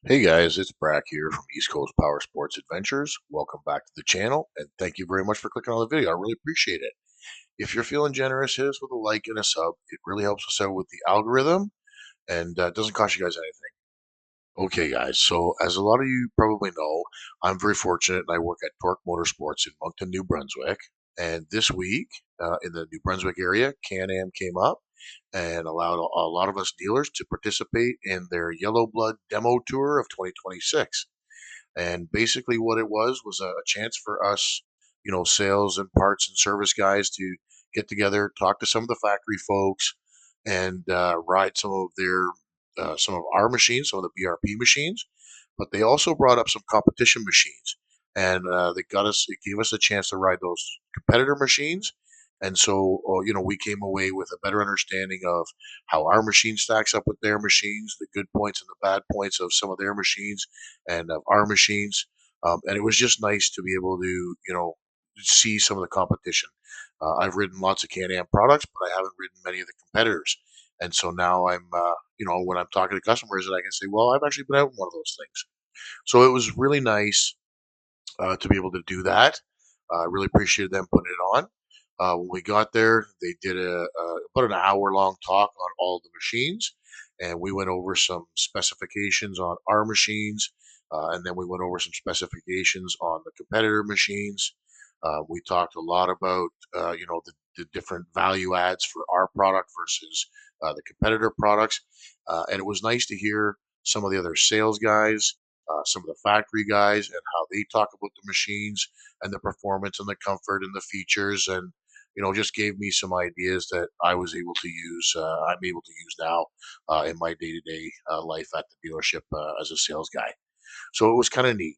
Hey guys, it's Brack here from Coast Powersports Adventures. Welcome back to the channel, and thank you very much for clicking on the video. I really appreciate it. If you're feeling generous, hit us with a like and a sub. It really helps us out with the algorithm, and it doesn't cost you guys anything. Okay, guys, so as a lot of you probably know, I'm very fortunate and I work at Torque Motorsports in Moncton, New Brunswick. And this week, in the New Brunswick area, Can-Am came up and allowed a lot of us dealers to participate in their Yellow Blood demo tour of 2026. And basically, what it was a chance for us, sales and parts and service guys to get together, talk to some of the factory folks, and ride some of our machines, some of the BRP machines. But they also brought up some competition machines, and it gave us a chance to ride those competitor machines. And so, we came away with a better understanding of how our machine stacks up with their machines, the good points and the bad points of some of their machines and of our machines. And it was just nice to be able to, see some of the competition. I've ridden lots of Can-Am products, but I haven't ridden many of the competitors. And so now when I'm talking to customers, and I can say, well, I've actually been out in one of those things. So it was really nice to be able to do that. I really appreciated them putting it on. When we got there, they did about an hour long talk on all the machines, and we went over some specifications on our machines, and then we went over some specifications on the competitor machines. We talked a lot about the different value adds for our product versus the competitor products, and it was nice to hear some of the other sales guys, some of the factory guys, and how they talk about the machines and the performance and the comfort and the features, and just gave me some ideas that I was able to use. I'm able to use now in my day-to-day life at the dealership as a sales guy. So it was kind of neat.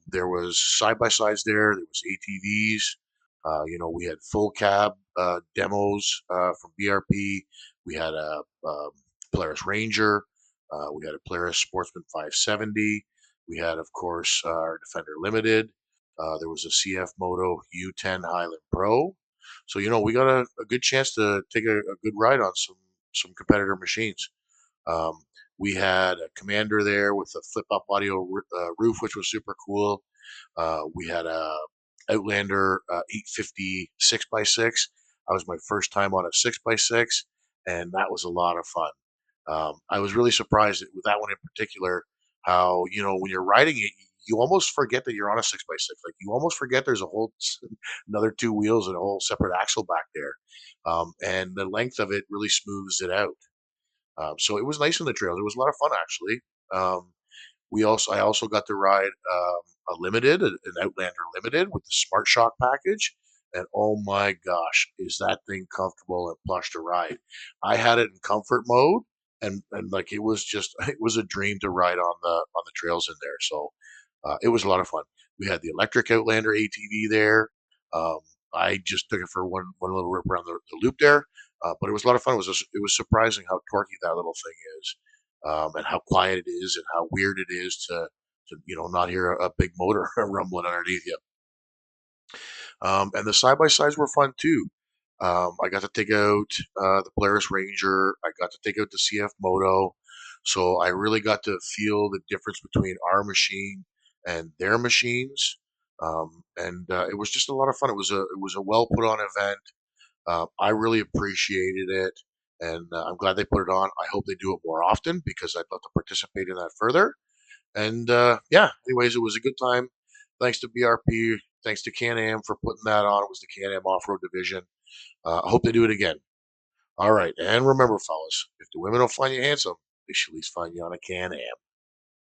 There was side by sides there. There was ATVs. We had full cab demos from BRP. We had a Polaris Ranger. We had a Polaris Sportsman 570. We had, of course, our Defender Limited. There was a CF Moto U10 Highland Pro. So we got a good chance to take a good ride on some competitor machines. Um, we had a Commander there with a flip up audio roof, which was super cool. We had a Outlander 850 6x6. That was my first time on a 6x6, and that was a lot of fun. I was really surprised with that one in particular, how, when you're riding it, you almost forget that you're on a 6x6. Like, you almost forget there's a whole another two wheels and a whole separate axle back there. And the length of it really smooths it out. So it was nice on the trails. It was a lot of fun, actually. I also got to ride a limited, an Outlander limited with the Smart Shock package, and oh my gosh, is that thing comfortable and plush to ride? I had it in comfort mode, and like, it was just it was a dream to ride on the trails in there. So it was a lot of fun. We had the electric Outlander ATV there. Um, I just took it for one little rip around the loop there, but it was a lot of fun. It was surprising how torquey that little thing is, and how quiet it is, and how weird it is to not hear a big motor rumbling underneath you. And the side by sides were fun too. I got to take out the Polaris Ranger. I got to take out the CF Moto. So I really got to feel the difference between our machine and their machines. And it was just a lot of fun. It was a well put on event. I really appreciated it, and I'm glad they put it on. I hope they do it more often because I'd love to participate in that further. And yeah, anyways, it was a good time. Thanks to BRP, thanks to Can-Am for putting that on. It was the Can-Am off-road division. I hope they do it again. All right, and remember, fellas, if the women don't find you handsome, they should at least find you on a Can-Am.